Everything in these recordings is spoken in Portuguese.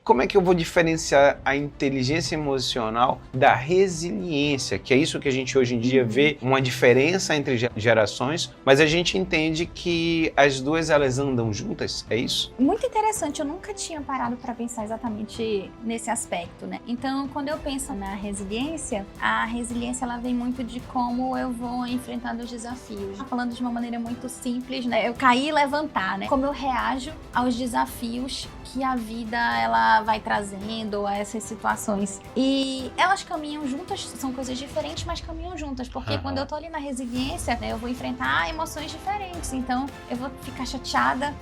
Como é que eu vou diferenciar a inteligência emocional da resiliência? Que é isso que a gente hoje em dia vê, uma diferença entre gerações, mas a gente entende que as duas elas andam juntas, é isso? Muito interessante, eu nunca tinha parado para pensar exatamente nesse aspecto, né? Então, quando eu penso na resiliência, a resiliência ela vem muito de como eu vou enfrentando os desafios. Falando de uma maneira muito simples, né? Eu cair e levantar, né? Como eu reajo aos desafios que a vida ela vai trazendo a essas situações. E elas caminham juntas, são coisas diferentes, mas caminham juntas, porque quando eu tô ali na resiliência, né, eu vou enfrentar emoções diferentes. Então, eu vou ficar chateada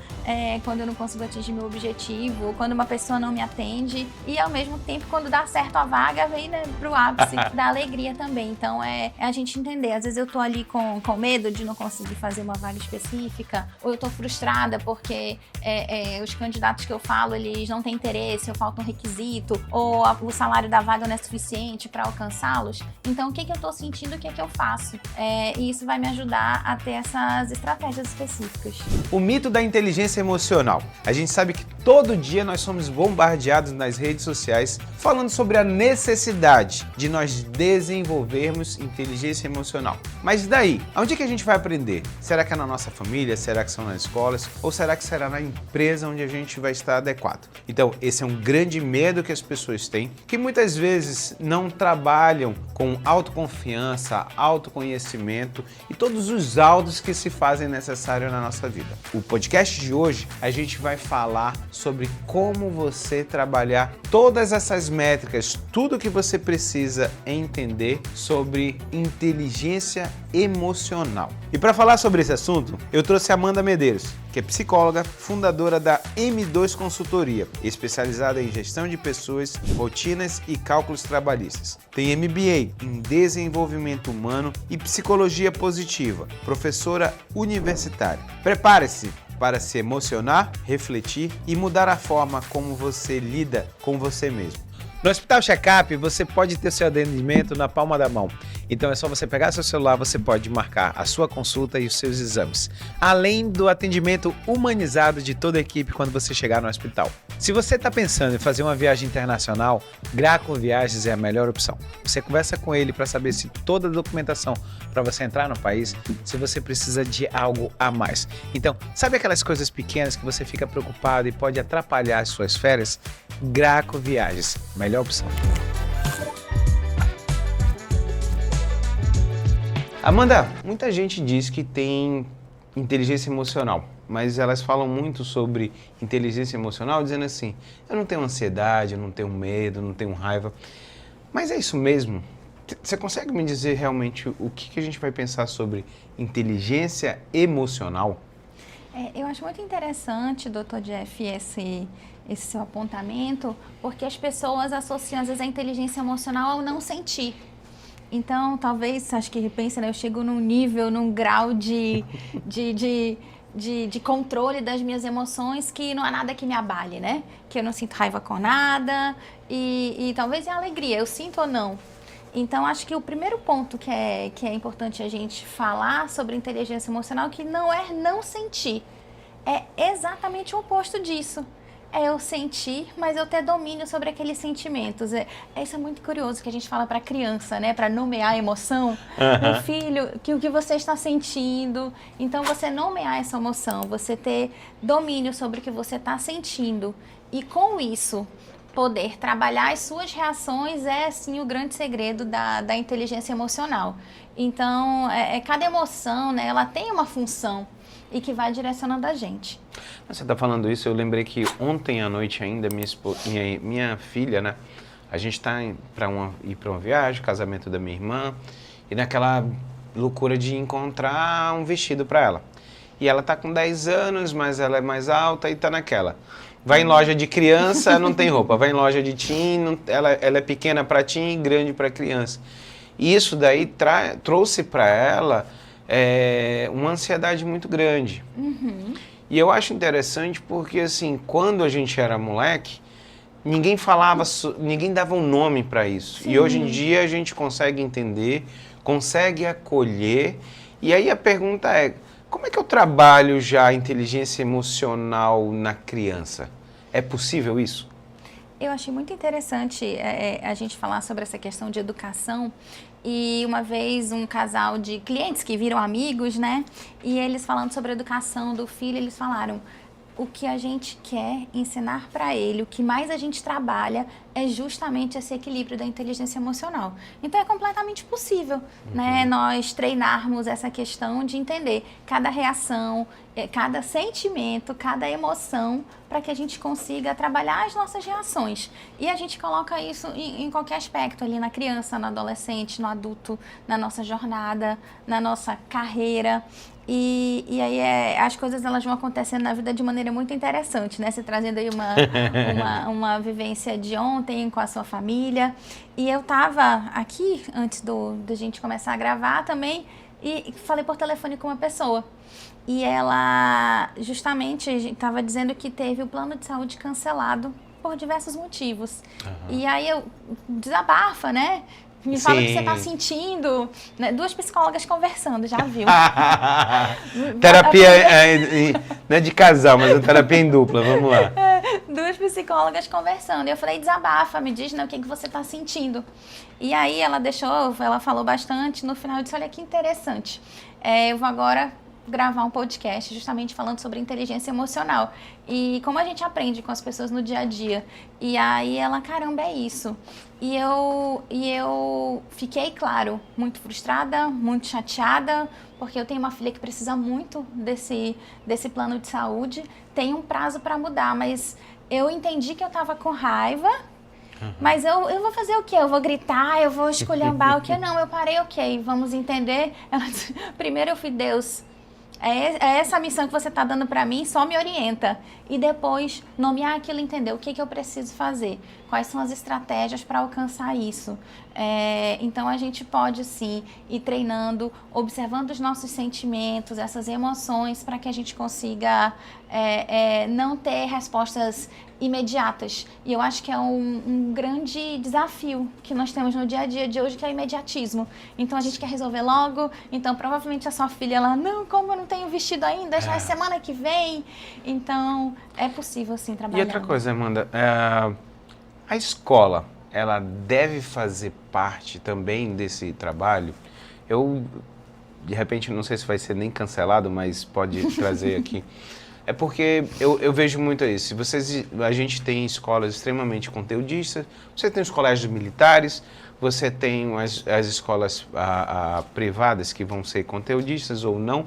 quando eu não consigo atingir meu objetivo, quando uma pessoa não me atende, e ao mesmo tempo, quando dá certo a vaga, vem, né, pro ápice da alegria também. Então, é a gente entender. Às vezes eu tô ali com medo de não conseguir fazer uma vaga específica, ou eu tô frustrada porque os candidatos que eu falo, eles não têm interesse, ou falta um requisito, ou o salário da vaga não é suficiente para alcançá-los. Então, o que eu tô sentindo, o que eu faço? E isso vai me ajudar a ter essas estratégias específicas. O mito da inteligência emocional. A gente sabe que todo dia nós somos bombardeados nas redes sociais falando sobre a necessidade de nós desenvolvermos inteligência emocional. Mas daí, aonde é que a gente vai aprender? Será que é na nossa família? Será que são nas escolas? Ou será que será na empresa onde a gente vai estar adequado? Então, esse é um grande medo que as pessoas têm, que muitas vezes não trabalham com autoconfiança, autoconhecimento e todos os áudios que se fazem necessários na nossa vida. O podcast de hoje, a gente vai falar sobre como você trabalhar todas essas métricas, tudo que você precisa entender sobre inteligência emocional. E para falar sobre esse assunto, eu trouxe a Amanda Medeiros, que é psicóloga, fundadora da M2 Consultoria, especializada em gestão de pessoas, rotinas e cálculos trabalhistas. Tem MBA em desenvolvimento humano e psicologia positiva, professora universitária. Prepare-se para se emocionar, refletir e mudar a forma como você lida com você mesmo. No Hospital Checkup, você pode ter seu atendimento na palma da mão. Então é só você pegar seu celular, você pode marcar a sua consulta e os seus exames. Além do atendimento humanizado de toda a equipe quando você chegar no hospital. Se você está pensando em fazer uma viagem internacional, Graco Viagens é a melhor opção. Você conversa com ele para saber se toda a documentação para você entrar no país, se você precisa de algo a mais. Então, sabe aquelas coisas pequenas que você fica preocupado e pode atrapalhar as suas férias? Graco Viagens, melhor opção. Amanda, muita gente diz que tem inteligência emocional, mas elas falam muito sobre inteligência emocional dizendo assim, eu não tenho ansiedade, eu não tenho medo, não tenho raiva. Mas é isso mesmo? Você consegue me dizer realmente o que a gente vai pensar sobre inteligência emocional? Eu acho muito interessante, Dr. Jeff, esse seu apontamento, porque as pessoas associam às vezes a inteligência emocional ao não sentir. Então, talvez, acho que pensa, né, eu chego num nível, num grau de controle das minhas emoções que não há nada que me abale, né? Que eu não sinto raiva com nada e talvez é alegria, eu sinto ou não. Então, acho que o primeiro ponto que é importante a gente falar sobre inteligência emocional que não é não sentir, é exatamente o oposto disso. É eu sentir, mas eu ter domínio sobre aqueles sentimentos. Isso é muito curioso que a gente fala para criança, né? Para nomear a emoção. Meu filho, o que você está sentindo. Então, você nomear essa emoção, você ter domínio sobre o que você está sentindo. E com isso, poder trabalhar as suas reações é, sim, o grande segredo da inteligência emocional. Então, cada emoção, né? Ela tem uma função e que vai direcionando a gente. Você está falando isso, eu lembrei que ontem à noite ainda, minha filha, né? A gente está ir para uma viagem, casamento da minha irmã, e naquela loucura de encontrar um vestido para ela. E ela está com 10 anos, mas ela é mais alta e está naquela. Vai em loja de criança, não tem roupa. Vai em loja de teen, ela é pequena para teen e grande para criança. E isso daí trouxe para ela uma ansiedade muito grande. E eu acho interessante porque, assim, quando a gente era moleque, ninguém falava, ninguém dava um nome para isso. Sim. E hoje em dia a gente consegue entender, consegue acolher. E aí a pergunta é, como é que eu trabalho já a inteligência emocional na criança? É possível isso? Eu achei muito interessante a gente falar sobre essa questão de educação. E uma vez um casal de clientes que viram amigos, né? E eles falando sobre a educação do filho, eles falaram: o que a gente quer ensinar para ele, o que mais a gente trabalha é justamente esse equilíbrio da inteligência emocional. Então é completamente possível, né, nós treinarmos essa questão de entender cada reação, cada sentimento, cada emoção, para que a gente consiga trabalhar as nossas reações. E a gente coloca isso em qualquer aspecto, ali na criança, no adolescente, no adulto, na nossa jornada, na nossa carreira. E aí as coisas elas vão acontecendo na vida de maneira muito interessante, né? Você trazendo aí uma vivência de ontem com a sua família. E eu estava aqui, antes da gente começar a gravar também, e falei por telefone com uma pessoa. E ela justamente estava dizendo que teve o plano de saúde cancelado por diversos motivos. E aí eu desabafa, né? Me fala o que você está sentindo. Né? Duas psicólogas conversando, já viu? Terapia não é de casal, mas é terapia em dupla, vamos lá. Duas psicólogas conversando. E eu falei, desabafa, me diz, né, o que você está sentindo. E aí ela falou bastante. No final eu disse, olha que interessante. Eu vou agora gravar um podcast justamente falando sobre inteligência emocional e como a gente aprende com as pessoas no dia a dia. E aí ela, caramba, é isso. E eu fiquei, claro, muito frustrada, muito chateada, porque eu tenho uma filha que precisa muito desse plano de saúde, tem um prazo para mudar, mas eu entendi que eu estava com raiva. Mas eu vou fazer o quê? Eu vou gritar, eu vou esculhambar o quê? Não, eu parei, ok, vamos entender. Ela disse, primeiro eu fui, Deus, é essa a missão que você está dando para mim, só me orienta. E depois, nomear aquilo, entender o que eu preciso fazer. Quais são as estratégias para alcançar isso. Então, a gente pode, sim, ir treinando, observando os nossos sentimentos, essas emoções, para que a gente consiga não ter respostas imediatas. E eu acho que é um grande desafio que nós temos no dia a dia de hoje, que é o imediatismo. Então a gente quer resolver logo, então provavelmente a sua filha, ela, não, como eu não tenho vestido ainda, já é semana que vem. Então é possível sim trabalhar. E outra coisa, Amanda, a escola, ela deve fazer parte também desse trabalho? Eu, de repente, não sei se vai ser nem cancelado, mas pode trazer aqui. É porque eu vejo muito isso. A gente tem escolas extremamente conteudistas, você tem os colégios militares, você tem as escolas privadas que vão ser conteudistas ou não.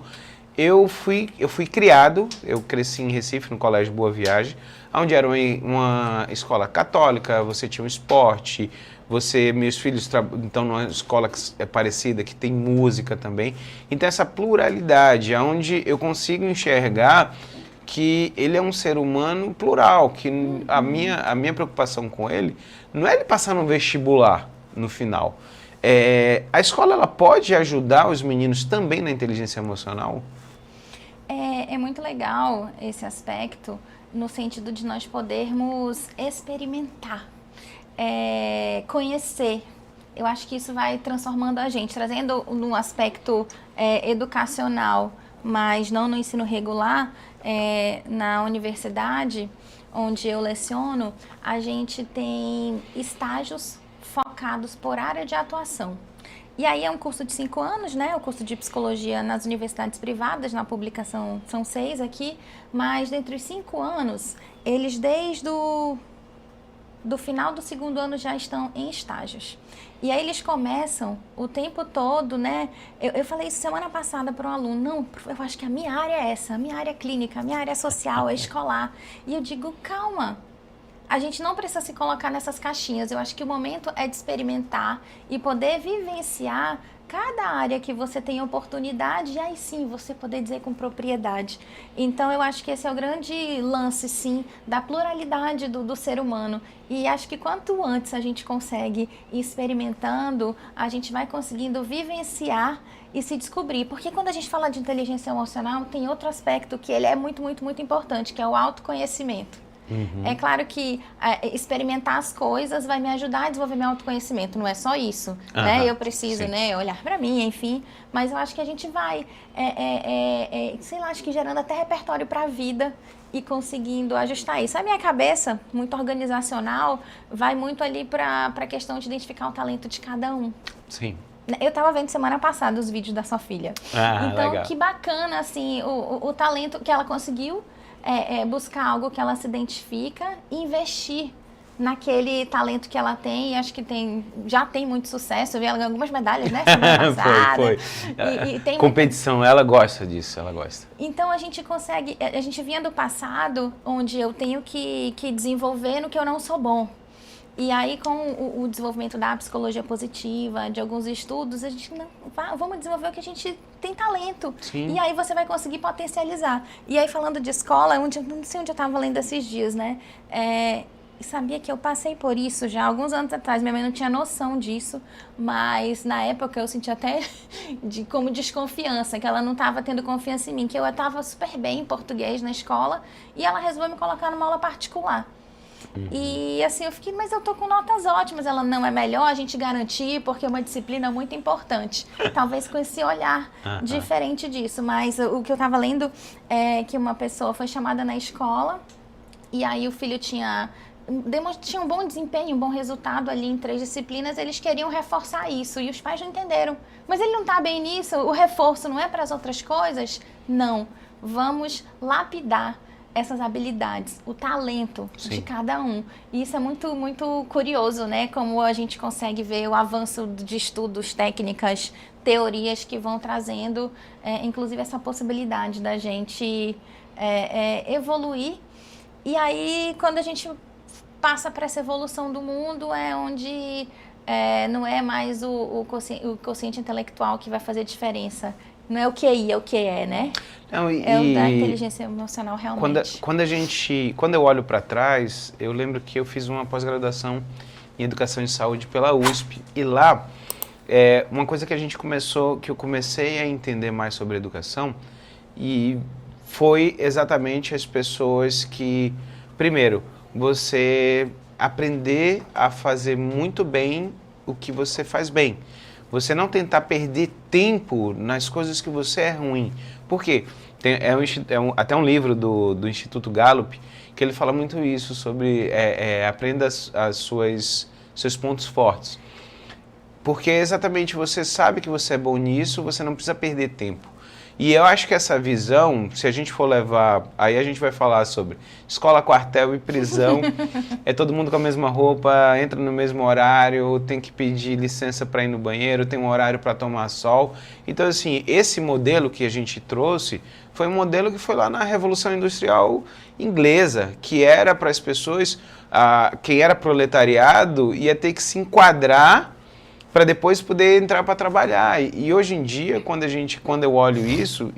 Eu fui criado, eu cresci em Recife, no Colégio Boa Viagem, onde era uma escola católica, você tinha um esporte, meus filhos estão numa escola que é parecida, que tem música também. Então essa pluralidade, onde eu consigo enxergar que ele é um ser humano plural, que a minha preocupação com ele não é ele passar no vestibular no final. A escola ela pode ajudar os meninos também na inteligência emocional? É muito legal esse aspecto, no sentido de nós podermos experimentar, conhecer. Eu acho que isso vai transformando a gente, trazendo num aspecto educacional, mas não no ensino regular. Na universidade, onde eu leciono, a gente tem estágios focados por área de atuação. E aí é um curso de 5 anos, né? O curso de psicologia nas universidades privadas, na publicação são 6 aqui, mas dentre os 5 anos, eles desde do final do 2º ano já estão em estágios. E aí eles começam o tempo todo, né? Eu falei isso semana passada para um aluno, não, eu acho que a minha área é essa, a minha área é clínica, a minha área é social, é escolar. E eu digo, calma, a gente não precisa se colocar nessas caixinhas. Eu acho que o momento é de experimentar e poder vivenciar cada área que você tem oportunidade, e aí sim você poder dizer com propriedade. Então eu acho que esse é o grande lance, sim, da pluralidade do ser humano. E acho que quanto antes a gente consegue ir experimentando, a gente vai conseguindo vivenciar e se descobrir. Porque quando a gente fala de inteligência emocional, tem outro aspecto que ele é muito, muito, muito importante, que é o autoconhecimento. É claro que experimentar as coisas vai me ajudar a desenvolver meu autoconhecimento, não é só isso, né? Eu preciso, né, olhar para mim, enfim, mas eu acho que a gente vai, sei lá, acho que gerando até repertório para a vida e conseguindo ajustar isso. A minha cabeça, muito organizacional, vai muito ali para a questão de identificar o talento de cada um. Sim. Eu estava vendo semana passada os vídeos da sua filha. Então, legal. que bacana, assim, o talento que ela conseguiu buscar algo que ela se identifica e investir naquele talento que ela tem, e acho que já tem muito sucesso. Eu vi ela ganhando algumas medalhas, né, semana passada. Foi. E tem competição, ela gosta disso, ela gosta. Então a gente vinha do passado, onde eu tenho que desenvolver no que eu não sou bom. E aí, com o desenvolvimento da psicologia positiva, de alguns estudos, a gente, vamos desenvolver o que a gente tem talento. Sim. E aí você vai conseguir potencializar. E aí, falando de escola, não sei onde eu estava lendo esses dias, né? Sabia que eu passei por isso já alguns anos atrás. Minha mãe não tinha noção disso, mas na época eu senti até como desconfiança, que ela não estava tendo confiança em mim, que eu estava super bem em português na escola e ela resolveu me colocar numa aula particular. E assim, eu fiquei, mas eu tô com notas ótimas. Ela, não, é melhor a gente garantir, porque é uma disciplina muito importante. Talvez com esse olhar diferente disso. Mas o que eu tava lendo é que uma pessoa foi chamada na escola e aí o filho tinha um bom desempenho, um bom resultado ali em 3 disciplinas, eles queriam reforçar isso e os pais não entenderam. Mas ele não tá bem nisso, o reforço não é para as outras coisas? Não, vamos lapidar essas habilidades, o talento de cada um. E isso é muito, muito curioso, né? Como a gente consegue ver o avanço de estudos, técnicas, teorias que vão trazendo, inclusive essa possibilidade da gente evoluir. E aí, quando a gente passa para essa evolução do mundo, é onde não é mais o quociente intelectual que vai fazer diferença. Não é o QI, é o QE, né? Não, é o da inteligência emocional, realmente. Quando eu olho para trás, eu lembro que eu fiz uma pós-graduação em Educação e Saúde pela USP. E lá, uma coisa que eu comecei a entender mais sobre educação, e foi exatamente as pessoas que, primeiro, você aprender a fazer muito bem o que você faz bem. Você não tentar perder tempo nas coisas que você é ruim. Por quê? Até um livro do Instituto Gallup que ele fala muito isso, sobre aprenda seus pontos fortes. Porque exatamente você sabe que você é bom nisso, você não precisa perder tempo. E eu acho que essa visão, se a gente for levar, aí a gente vai falar sobre escola, quartel e prisão, todo mundo com a mesma roupa, entra no mesmo horário, tem que pedir licença para ir no banheiro, tem um horário para tomar sol. Então, assim, esse modelo que a gente trouxe foi um modelo que foi lá na Revolução Industrial Inglesa, que era para as pessoas, quem era proletariado ia ter que se enquadrar para depois poder entrar para trabalhar. E hoje em dia, quando eu olho isso,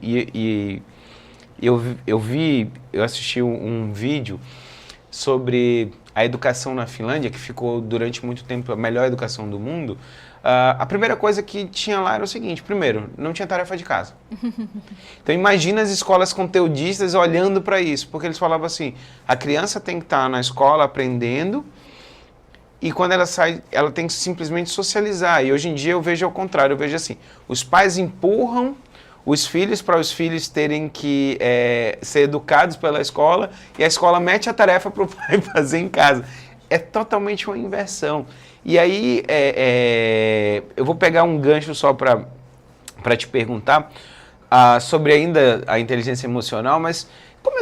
eu assisti um vídeo sobre a educação na Finlândia, que ficou durante muito tempo a melhor educação do mundo. A primeira coisa que tinha lá era o seguinte: primeiro, não tinha tarefa de casa. Então imagina as escolas conteudistas olhando para isso, porque eles falavam assim, a criança tem que estar na escola aprendendo, e quando ela sai, ela tem que simplesmente socializar. E hoje em dia eu vejo ao contrário, eu vejo assim, os pais empurram os filhos para os filhos terem que ser educados pela escola, e a escola mete a tarefa para o pai fazer em casa. É totalmente uma inversão. E aí eu vou pegar um gancho só para te perguntar sobre ainda a inteligência emocional, mas como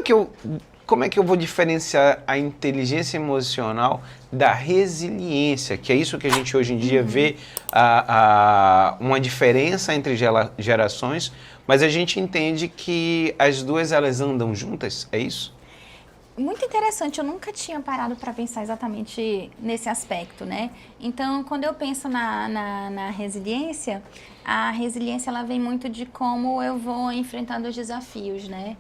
é que eu vou diferenciar a inteligência emocional da resiliência, que é isso que a gente hoje em dia vê uma diferença entre gerações, mas a gente entende que as duas elas andam juntas, é isso? Muito interessante, eu nunca tinha parado para pensar exatamente nesse aspecto, né? Então, quando eu penso na resiliência, a resiliência ela vem muito de como eu vou enfrentando os desafios, né?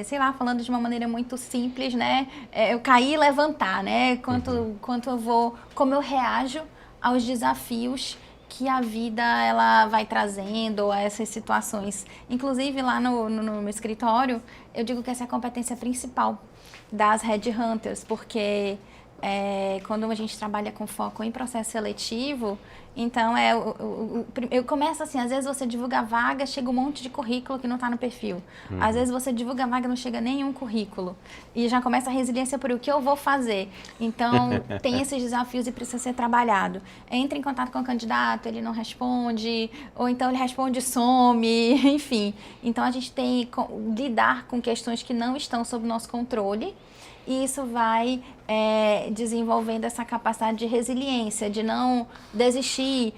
Sei lá, falando de uma maneira muito simples, né? Eu cair e levantar, né? Como eu reajo aos desafios que a vida ela vai trazendo, a essas situações. Inclusive, lá no meu escritório, eu digo que essa é a competência principal das headhunters, porque quando a gente trabalha com foco em processo seletivo, então eu começo assim, às vezes você divulga a vaga, chega um monte de currículo que não está no perfil. Às vezes você divulga a vaga, não chega nenhum currículo. E já começa a resiliência por o que eu vou fazer. Então, tem esses desafios e precisa ser trabalhado. Entra em contato com o candidato, ele não responde, ou então ele responde e some, enfim. Então, a gente tem que lidar com questões que não estão sob nosso controle. E isso vai desenvolvendo essa capacidade de resiliência, de não desistir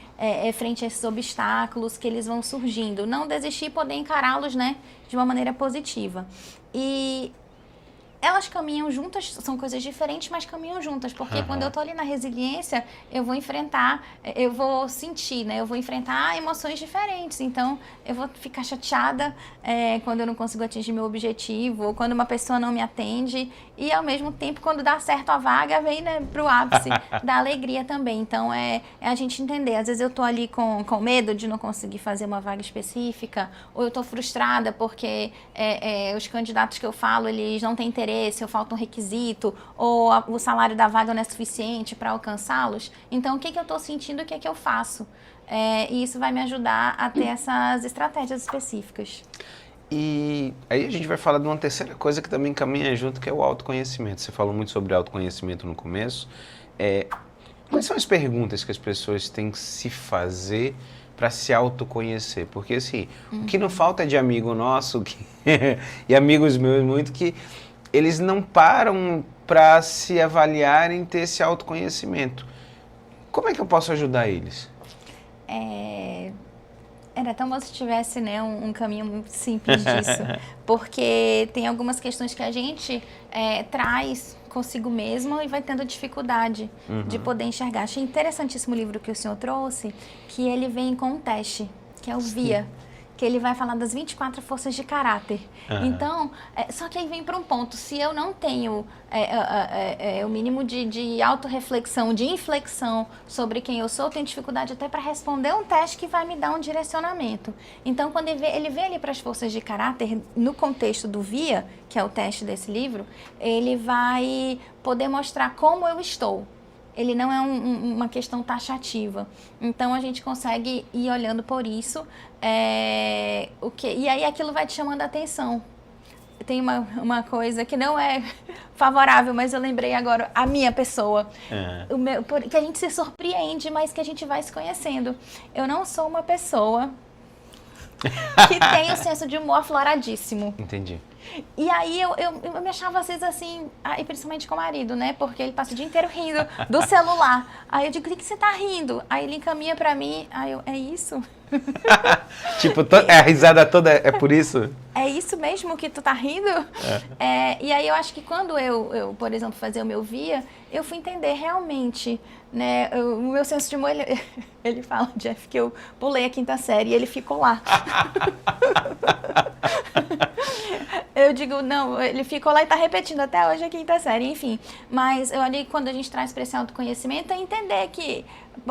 frente a esses obstáculos que eles vão surgindo. Não desistir e poder encará-los, né, de uma maneira positiva. E elas caminham juntas, são coisas diferentes, mas caminham juntas, porque quando eu tô ali na resiliência, eu vou enfrentar, eu vou sentir, né? Eu vou enfrentar emoções diferentes. Então, eu vou ficar chateada quando eu não consigo atingir meu objetivo, ou quando uma pessoa não me atende, e ao mesmo tempo, quando dá certo a vaga, vem, né, pro ápice da alegria também. Então, é a gente entender. Às vezes eu tô ali com medo de não conseguir fazer uma vaga específica, ou eu tô frustrada porque os candidatos que eu falo, eles não têm interesse, ou falta um requisito, ou o salário da vaga não é suficiente para alcançá-los. Então, o que eu estou sentindo, o que eu faço? E isso vai me ajudar a ter essas estratégias específicas. E aí a gente vai falar de uma terceira coisa que também caminha junto, que é o autoconhecimento. Você falou muito sobre autoconhecimento no começo. Quais são as perguntas que as pessoas têm que se fazer para se autoconhecer? Porque, assim, o que não falta é de amigo nosso e amigos meus muito que eles não param para se avaliarem e ter esse autoconhecimento. Como é que eu posso ajudar eles? Era tão bom se tivesse, né, um caminho muito simples disso. Porque tem algumas questões que a gente traz consigo mesmo e vai tendo dificuldade de poder enxergar. Achei interessantíssimo o livro que o senhor trouxe, que ele vem com um teste, que é o VIA. Que ele vai falar das 24 forças de caráter. Então, só que aí vem para um ponto, se eu não tenho o mínimo de autorreflexão, de inflexão sobre quem eu sou, eu tenho dificuldade até para responder um teste que vai me dar um direcionamento. Então, quando ele vê ali para as forças de caráter, no contexto do VIA, que é o teste desse livro, ele vai poder mostrar como eu estou. Ele não é uma questão taxativa. Então, a gente consegue ir olhando por isso. E aí, aquilo vai te chamando a atenção. Tem uma coisa que não é favorável, mas eu lembrei agora, a minha pessoa. Que a gente se surpreende, mas que a gente vai se conhecendo. Eu não sou uma pessoa que tem o senso de humor afloradíssimo. Entendi. E aí eu me achava às vezes assim, e principalmente com o marido, né? Porque ele passa o dia inteiro rindo do celular. Aí eu digo, o que você tá rindo? Aí ele encaminha pra mim, aí eu, é isso? Tipo, a risada toda é por isso? É isso mesmo que tu tá rindo? E aí eu acho que quando eu, por exemplo, fazia o meu VIA, eu fui entender realmente, né? O meu senso de humor, ele fala, Jeff, que eu pulei a 5ª série e ele ficou lá. Eu digo, não, ele ficou lá e tá repetindo até hoje a 5ª série, enfim. Mas eu ali, quando a gente traz para esse autoconhecimento, é entender que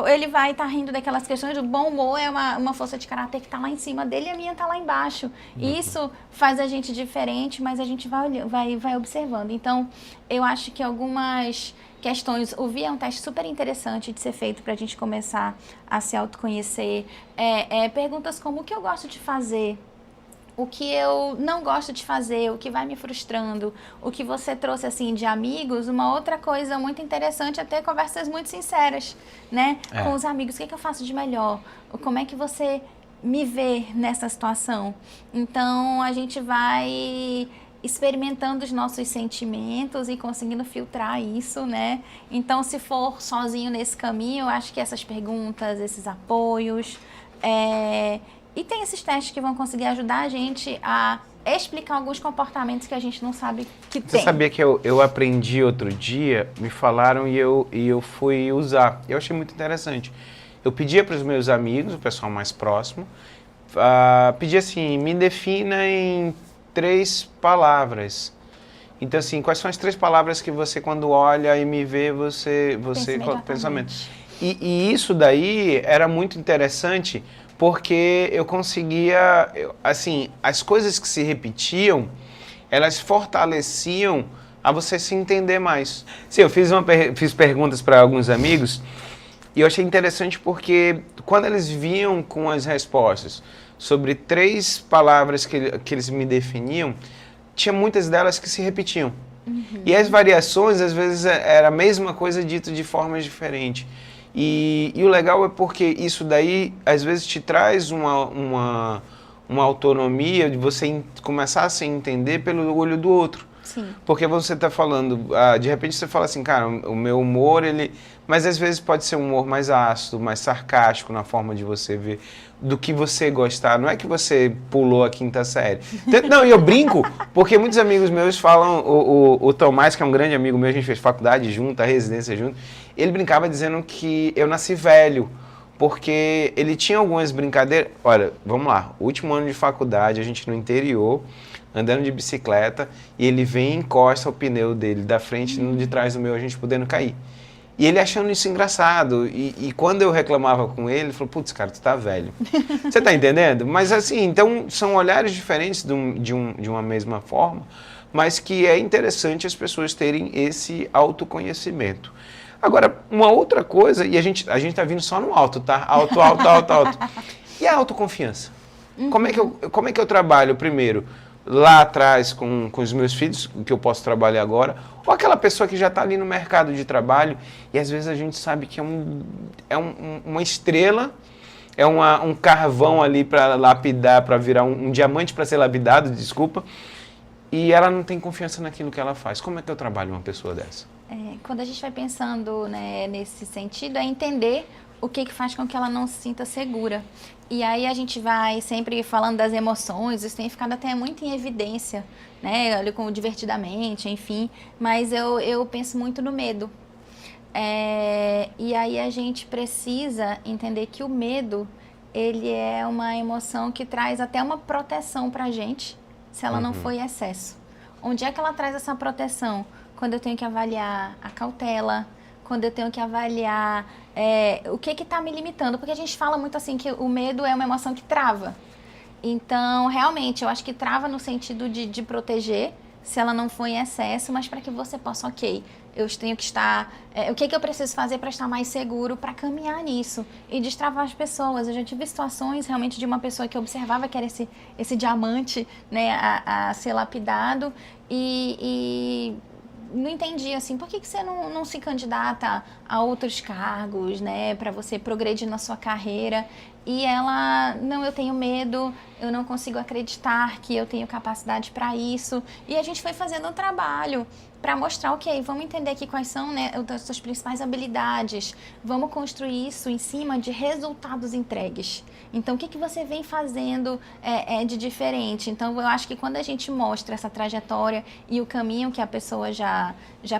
ele vai estar rindo daquelas questões do bom humor, é uma força de caráter que tá lá em cima dele e a minha tá lá embaixo. E isso faz a gente diferente, mas a gente vai observando. Então, eu acho que algumas questões, o VIA é um teste super interessante de ser feito para a gente começar a se autoconhecer. Perguntas como, o que eu gosto de fazer? O que eu não gosto de fazer, o que vai me frustrando, o que você trouxe assim de amigos, uma outra coisa muito interessante é ter conversas muito sinceras, né? Com os amigos, o que eu faço de melhor? Como é que você me vê nessa situação? Então, a gente vai experimentando os nossos sentimentos e conseguindo filtrar isso, né? Então, se for sozinho nesse caminho, eu acho que essas perguntas, esses apoios... E tem esses testes que vão conseguir ajudar a gente a explicar alguns comportamentos que a gente não sabe que tem. Você sabia que eu aprendi outro dia, me falaram e eu fui usar. Eu achei muito interessante. Eu pedia para os meus amigos, o pessoal mais próximo, pedia assim, me defina em 3 palavras. Então, assim, quais são as 3 palavras que você, quando olha e me vê, você pensamento. E isso daí era muito interessante, porque eu conseguia, assim, as coisas que se repetiam, elas fortaleciam a você se entender mais. Sim, eu fiz perguntas para alguns amigos e eu achei interessante porque quando eles vinham com as respostas sobre 3 palavras que eles me definiam, tinha muitas delas que se repetiam. E as variações, às vezes, era a mesma coisa dito de formas diferentes. E o legal é porque isso daí, às vezes, te traz uma autonomia de você começar a se entender pelo olho do outro. Sim. Porque você está falando, de repente você fala assim, cara, o meu humor, ele... Mas às vezes pode ser um humor mais ácido, mais sarcástico na forma de você ver, do que você gostar. Não é que você pulou a 5ª série. Não, e eu brinco, porque muitos amigos meus falam, o Tomás, que é um grande amigo meu, a gente fez faculdade junto, a residência junto, ele brincava dizendo que eu nasci velho, porque ele tinha algumas brincadeiras. Olha, vamos lá, último ano de faculdade, a gente no interior, andando de bicicleta, e ele vem e encosta o pneu dele da frente no de trás do meu, a gente podendo cair. E ele achando isso engraçado. E quando eu reclamava com ele, ele falou, putz, cara, tu tá velho. Você tá entendendo? Mas assim, então são olhares diferentes de uma mesma forma, mas que é interessante as pessoas terem esse autoconhecimento. Agora, uma outra coisa, e a gente tá vindo só no alto, tá? Alto, alto, alto, alto. E a autoconfiança? Como é que eu trabalho primeiro? Lá atrás com os meus filhos, que eu posso trabalhar agora, ou aquela pessoa que já está ali no mercado de trabalho e às vezes a gente sabe que é uma estrela, é um carvão ali para lapidar, para virar um diamante para ser lapidado, desculpa, e ela não tem confiança naquilo que ela faz. Como é que eu trabalho uma pessoa dessa? Quando a gente vai pensando, né, nesse sentido, é entender o que faz com que ela não se sinta segura. E aí a gente vai sempre falando das emoções, isso tem ficado até muito em evidência, né? Olha, como divertidamente, enfim. Mas eu penso muito no medo. E aí a gente precisa entender que o medo, ele é uma emoção que traz até uma proteção pra gente, se ela não for em excesso. Onde é que ela traz essa proteção? Quando eu tenho que avaliar a cautela, quando eu tenho que avaliar o que está me limitando. Porque a gente fala muito assim que o medo é uma emoção que trava. Então, realmente, eu acho que trava no sentido de proteger, se ela não for em excesso, mas para que você possa, eu tenho que estar... o que eu preciso fazer para estar mais seguro, para caminhar nisso e destravar as pessoas. Eu já tive situações realmente de uma pessoa que eu observava que era esse diamante, né, a ser lapidado e não entendi, assim, por que você não se candidata a outros cargos, né, para você progredir na sua carreira? E ela, não, eu tenho medo, eu não consigo acreditar que eu tenho capacidade para isso. E a gente foi fazendo um trabalho para mostrar, vamos entender aqui quais são, né, as suas principais habilidades, vamos construir isso em cima de resultados entregues. Então, o que você vem fazendo de diferente? Então, eu acho que quando a gente mostra essa trajetória e o caminho que a pessoa já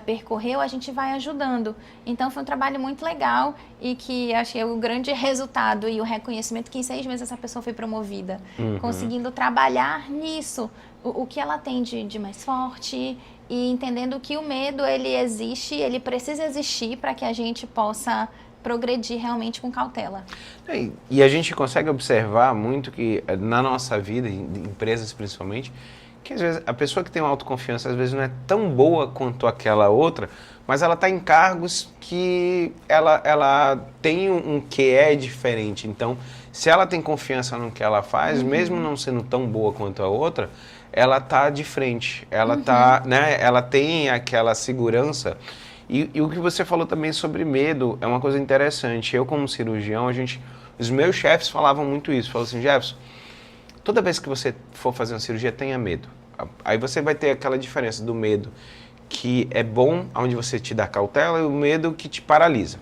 percorreu, a gente vai ajudando. Então, foi um trabalho muito legal e que achei o grande resultado e o reconhecimento que em 6 meses essa pessoa foi promovida, conseguindo trabalhar nisso, o que ela tem de mais forte e entendendo que o medo, ele existe, ele precisa existir para que a gente possa progredir realmente com cautela. E a gente consegue observar muito que na nossa vida, em empresas principalmente, que às vezes a pessoa que tem uma autoconfiança às vezes não é tão boa quanto aquela outra, mas ela está em cargos que ela tem um que é diferente. Então, se ela tem confiança no que ela faz, mesmo não sendo tão boa quanto a outra, ela está de frente, ela né, ela tem aquela segurança. E o que você falou também sobre medo é uma coisa interessante. Eu, como cirurgião, os meus chefes falavam muito isso. Falavam assim, Jefferson, toda vez que você for fazer uma cirurgia, tenha medo. Aí você vai ter aquela diferença do medo que é bom, onde você te dá cautela, e o medo que te paralisa.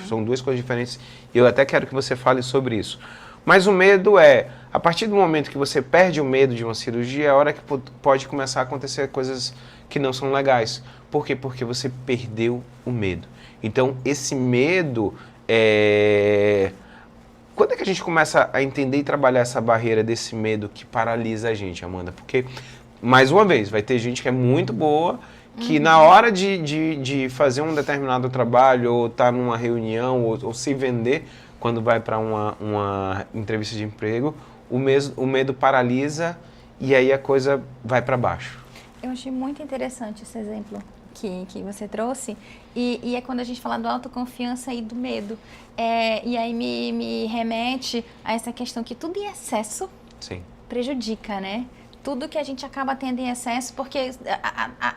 São 2 coisas diferentes e eu até quero que você fale sobre isso. Mas o medo a partir do momento que você perde o medo de uma cirurgia, é a hora que pode começar a acontecer coisas que não são legais. Por quê? Porque você perdeu o medo. Então, esse medo Quando é que a gente começa a entender e trabalhar essa barreira desse medo que paralisa a gente, Amanda? Porque, mais uma vez, vai ter gente que é muito boa, que na hora de fazer um determinado trabalho, ou estar numa reunião, ou se vender, quando vai para uma entrevista de emprego, o medo paralisa e aí a coisa vai para baixo. Eu achei muito interessante esse exemplo que você trouxe, e é quando a gente fala do autoconfiança e do medo. E aí me remete a essa questão que tudo em excesso Sim. prejudica, né? Tudo que a gente acaba tendo em excesso, porque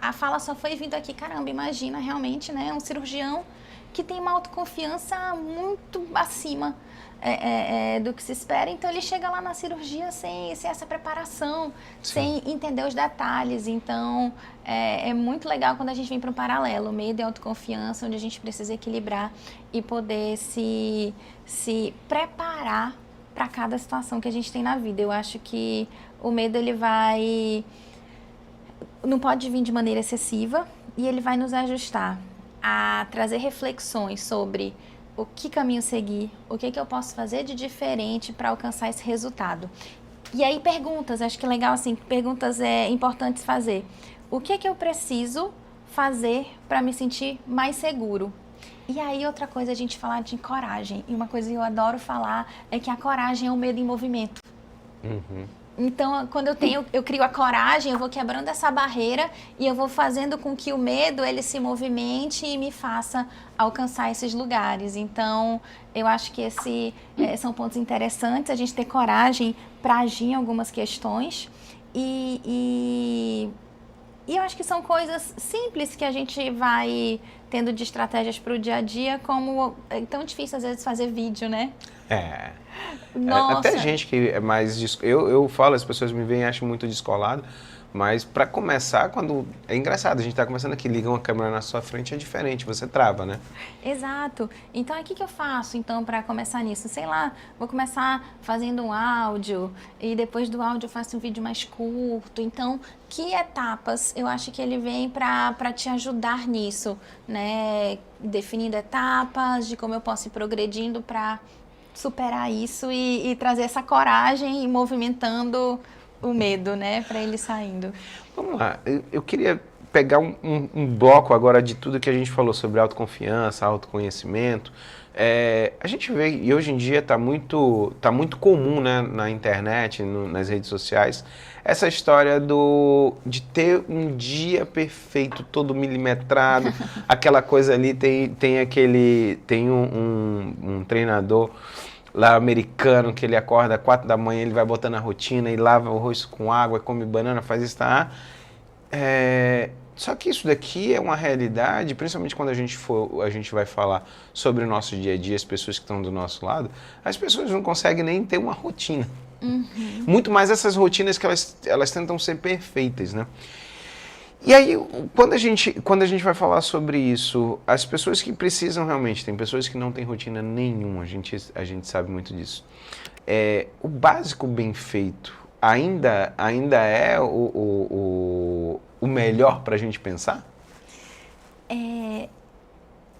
a fala só foi vindo aqui, caramba, imagina realmente, né, um cirurgião que tem uma autoconfiança muito acima do que se espera, então ele chega lá na cirurgia sem essa preparação, Sim. sem entender os detalhes. Então é muito legal quando a gente vem para um paralelo, medo e autoconfiança, onde a gente precisa equilibrar e poder se preparar para cada situação que a gente tem na vida. Eu acho que o medo não pode vir de maneira excessiva, e ele vai nos ajustar a trazer reflexões sobre o que caminho seguir, o que eu posso fazer de diferente para alcançar esse resultado. E aí perguntas, acho que é legal assim, perguntas importantes fazer. O que eu preciso fazer para me sentir mais seguro? E aí outra coisa, a gente falar de coragem. E uma coisa que eu adoro falar é que a coragem é o medo em movimento. Uhum. Então, quando eu crio a coragem, eu vou quebrando essa barreira e eu vou fazendo com que o medo ele se movimente e me faça alcançar esses lugares. Então, eu acho que são pontos interessantes, a gente ter coragem para agir em algumas questões. E eu acho que são coisas simples que a gente vai tendo de estratégias para o dia a dia, como é tão difícil às vezes fazer vídeo, né? Nossa. Até gente que é mais... Eu falo, as pessoas me veem e acham muito descolado, mas para começar, quando... É engraçado, a gente tá começando aqui, liga uma câmera na sua frente, é diferente, você trava, né? Exato. Então, o que eu faço, então, para começar nisso? Sei lá, vou começar fazendo um áudio, e depois do áudio eu faço um vídeo mais curto. Então, que etapas eu acho que ele vem para te ajudar nisso, né? Definindo etapas de como eu posso ir progredindo para superar isso e trazer essa coragem e movimentando o medo, né, para ele saindo. Vamos lá, eu queria pegar um bloco agora de tudo que a gente falou sobre autoconfiança, autoconhecimento. A gente vê, e hoje em dia tá muito comum, né, na internet, nas redes sociais, essa história de ter um dia perfeito, todo milimetrado, aquela coisa ali, tem um treinador lá americano que ele acorda às 4 da manhã, ele vai botando a rotina e lava o rosto com água, come banana, faz isso, tá? Só que isso daqui é uma realidade, principalmente quando a gente vai falar sobre o nosso dia a dia, as pessoas que estão do nosso lado, as pessoas não conseguem nem ter uma rotina. Uhum. Muito mais essas rotinas que elas tentam ser perfeitas, né? E aí, quando a gente vai falar sobre isso, as pessoas que precisam realmente, tem pessoas que não têm rotina nenhuma, a gente sabe muito disso. O básico bem feito ainda é o melhor para a gente pensar?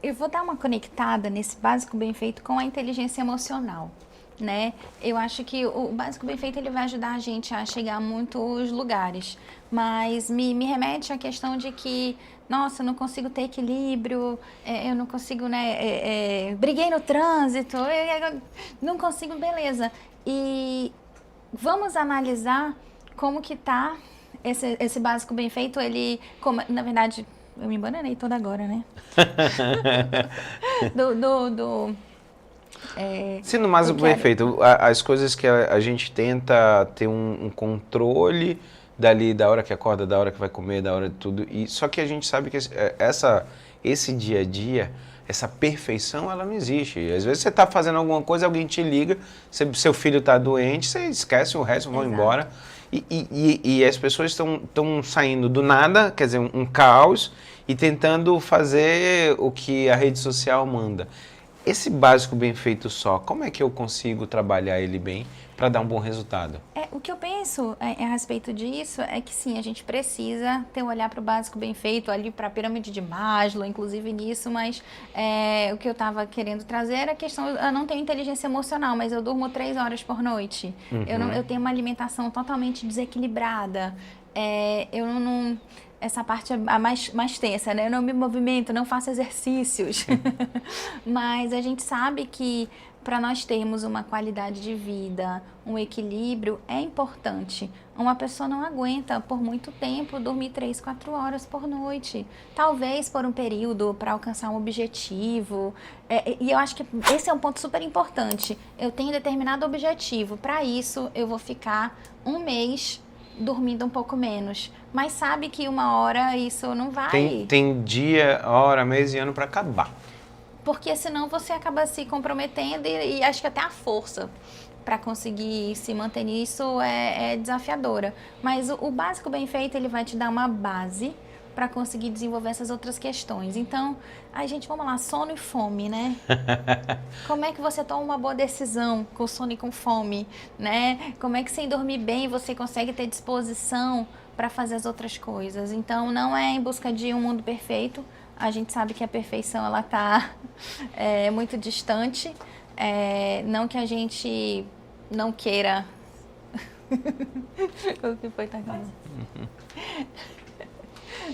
Eu vou dar uma conectada nesse básico bem feito com a inteligência emocional, né? Eu acho que o básico bem feito ele vai ajudar a gente a chegar a muitos lugares, mas me remete à questão de que, nossa, eu não consigo ter equilíbrio, eu não consigo, né? Briguei no trânsito, eu não consigo, beleza. E vamos analisar como que tá esse básico bem feito, na verdade, eu me embananei toda agora, né? Se no básico bem feito, as coisas que a gente tenta ter um controle dali, da hora que acorda, da hora que vai comer, da hora de tudo, só que a gente sabe que esse dia a dia, essa perfeição, ela não existe. Às vezes você está fazendo alguma coisa, alguém te liga, seu filho está doente, você esquece o resto, vão embora. E as pessoas estão saindo do nada, quer dizer, um caos, e tentando fazer o que a rede social manda. Esse básico bem feito só, como é que eu consigo trabalhar ele bem para dar um bom resultado? O que eu penso a respeito disso é que sim, a gente precisa ter um olhar para o básico bem feito, ali para a pirâmide de Maslow, inclusive nisso, mas o que eu estava querendo trazer era a questão, eu não tenho inteligência emocional, mas eu durmo 3 horas por noite, eu tenho uma alimentação totalmente desequilibrada, eu não essa parte a mais tensa, né? Eu não me movimento, não faço exercícios. Mas a gente sabe que para nós termos uma qualidade de vida, um equilíbrio, é importante. Uma pessoa não aguenta por muito tempo dormir 3, 4 horas por noite. Talvez por um período para alcançar um objetivo. E eu acho que esse é um ponto super importante. Eu tenho determinado objetivo. Para isso, eu vou ficar um mês dormindo um pouco menos. Mas sabe que uma hora isso não vai... Tem dia, hora, mês e ano para acabar. Porque senão você acaba se comprometendo e acho que até a força para conseguir se manter nisso é desafiadora. Mas o básico bem feito, ele vai te dar uma base para conseguir desenvolver essas outras questões. Então, gente, vamos lá, sono e fome, né? Como é que você toma uma boa decisão com sono e com fome, né? Como é que sem dormir bem você consegue ter disposição para fazer as outras coisas? Então, não é em busca de um mundo perfeito. A gente sabe que a perfeição, ela tá muito distante. Não que a gente não queira... O que foi, Tacana?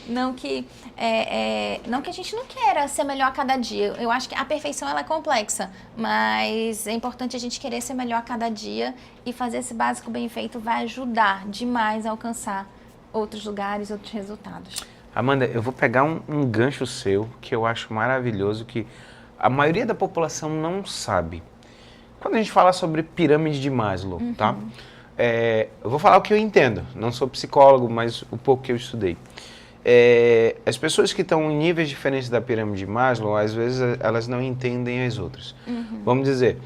Não que a gente não queira ser melhor a cada dia. Eu acho que a perfeição, ela é complexa, mas é importante a gente querer ser melhor a cada dia, e fazer esse básico bem feito vai ajudar demais a alcançar outros lugares, outros resultados. Amanda, eu vou pegar um gancho seu que eu acho maravilhoso, que a maioria da população não sabe. Quando a gente fala sobre pirâmide de Maslow, tá? Eu vou falar o que eu entendo. Não sou psicólogo, mas o pouco que eu estudei. As pessoas que estão em níveis diferentes da pirâmide de Maslow, às vezes elas não entendem as outras. Vamos dizer,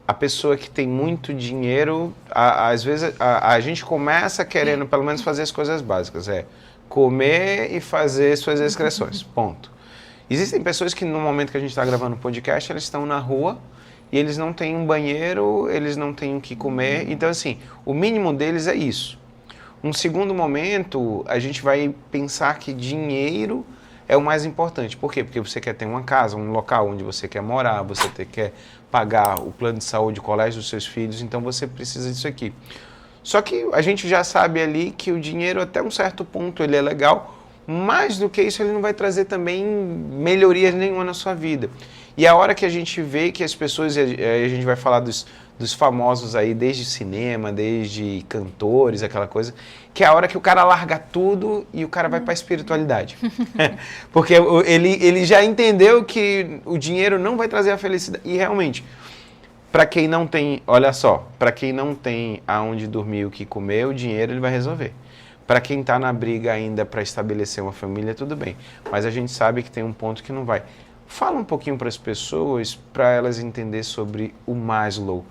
a pessoa que tem muito dinheiro, às vezes a gente começa querendo pelo menos fazer as coisas básicas, comer e fazer suas excreções, ponto. Existem pessoas que no momento que a gente está gravando o podcast, eles estão na rua e eles não têm um banheiro, eles não têm o que comer, então assim, o mínimo deles é isso. Um segundo momento, a gente vai pensar que dinheiro é o mais importante. Por quê? Porque você quer ter uma casa, um local onde você quer morar, você quer pagar o plano de saúde, o colégio dos seus filhos, então você precisa disso aqui. Só que a gente já sabe ali que o dinheiro, até um certo ponto, ele é legal, mais do que isso, ele não vai trazer também melhorias nenhuma na sua vida. E a hora que a gente vê que as pessoas, a gente vai falar dos famosos aí, desde cinema, desde cantores, aquela coisa, que é a hora que o cara larga tudo e o cara vai para a espiritualidade. Porque ele já entendeu que o dinheiro não vai trazer a felicidade. E realmente, para quem não tem, olha só, para quem não tem aonde dormir, o que comer, o dinheiro ele vai resolver. Para quem está na briga ainda para estabelecer uma família, tudo bem. Mas a gente sabe que tem um ponto que não vai. Fala um pouquinho para as pessoas, para elas entenderem sobre o Maslow.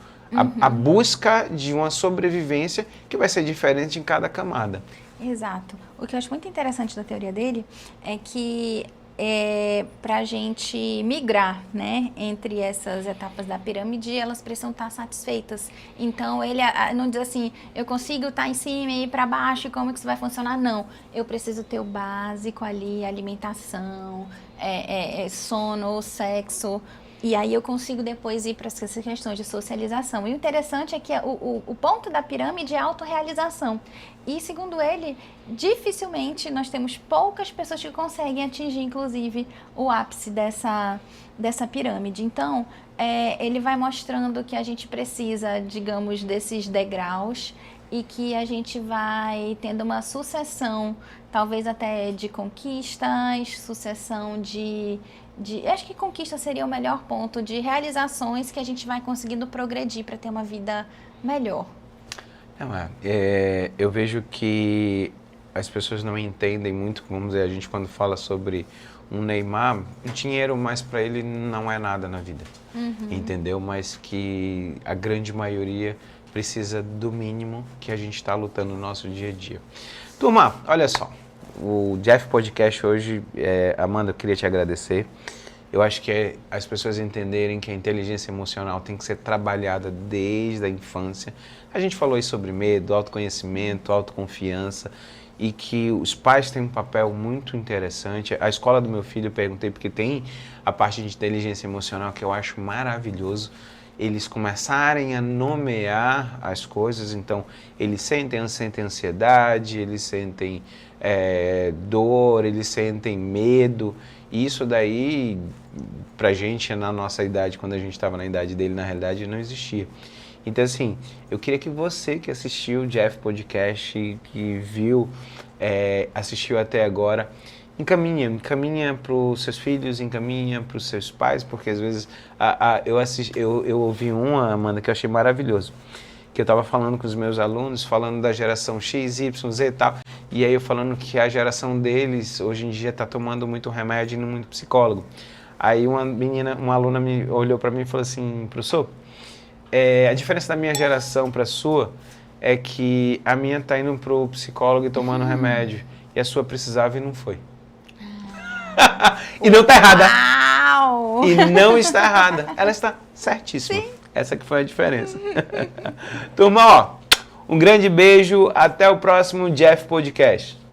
A busca de uma sobrevivência que vai ser diferente em cada camada. Exato. O que eu acho muito interessante da teoria dele é que para a gente migrar, né, entre essas etapas da pirâmide, elas precisam estar satisfeitas. Então, ele não diz assim, eu consigo estar em cima e ir para baixo, e como que isso vai funcionar? Não, eu preciso ter o básico ali, alimentação, sono, sexo, e aí eu consigo depois ir para essas questões de socialização. E o interessante é que o ponto da pirâmide é a autorrealização. E, segundo ele, dificilmente nós temos poucas pessoas que conseguem atingir, inclusive, o ápice dessa pirâmide. Então, ele vai mostrando que a gente precisa, digamos, desses degraus, e que a gente vai tendo uma sucessão, talvez até de conquistas, sucessão acho que conquista seria o melhor ponto, de realizações que a gente vai conseguindo progredir para ter uma vida melhor. Eu vejo que as pessoas não entendem muito, vamos dizer, a gente quando fala sobre um Neymar, o dinheiro mais para ele não é nada na vida, entendeu? Mas que a grande maioria precisa do mínimo que a gente está lutando no nosso dia a dia. Turma, olha só, o Jeff Podcast hoje, Amanda, eu queria te agradecer. Eu acho que as pessoas entenderem que a inteligência emocional tem que ser trabalhada desde a infância. A gente falou aí sobre medo, autoconhecimento, autoconfiança, e que os pais têm um papel muito interessante. A escola do meu filho, eu perguntei, porque tem a parte de inteligência emocional que eu acho maravilhoso. eles começarem a nomear as coisas, então eles sentem ansiedade, eles sentem dor, eles sentem medo, e isso daí, pra gente, na nossa idade, quando a gente estava na idade dele, na realidade não existia. Então, assim, eu queria que você que assistiu o Jeff Podcast, que viu, assistiu até agora, encaminha para os seus filhos, encaminha para os seus pais, porque às vezes eu ouvi uma, Amanda, que eu achei maravilhoso, que eu estava falando com os meus alunos, falando da geração X, Y, Z e tal, e aí eu falando que a geração deles, hoje em dia, está tomando muito remédio e indo muito psicólogo. Aí uma aluna me olhou para mim e falou assim, professor, a diferença da minha geração para a sua é que a minha está indo pro psicólogo e tomando remédio, e a sua precisava e não foi. E não está errada. Uau! E não está errada. Ela está certíssima. Sim. Essa que foi a diferença. Turma, um grande beijo. Até o próximo Jeff Podcast.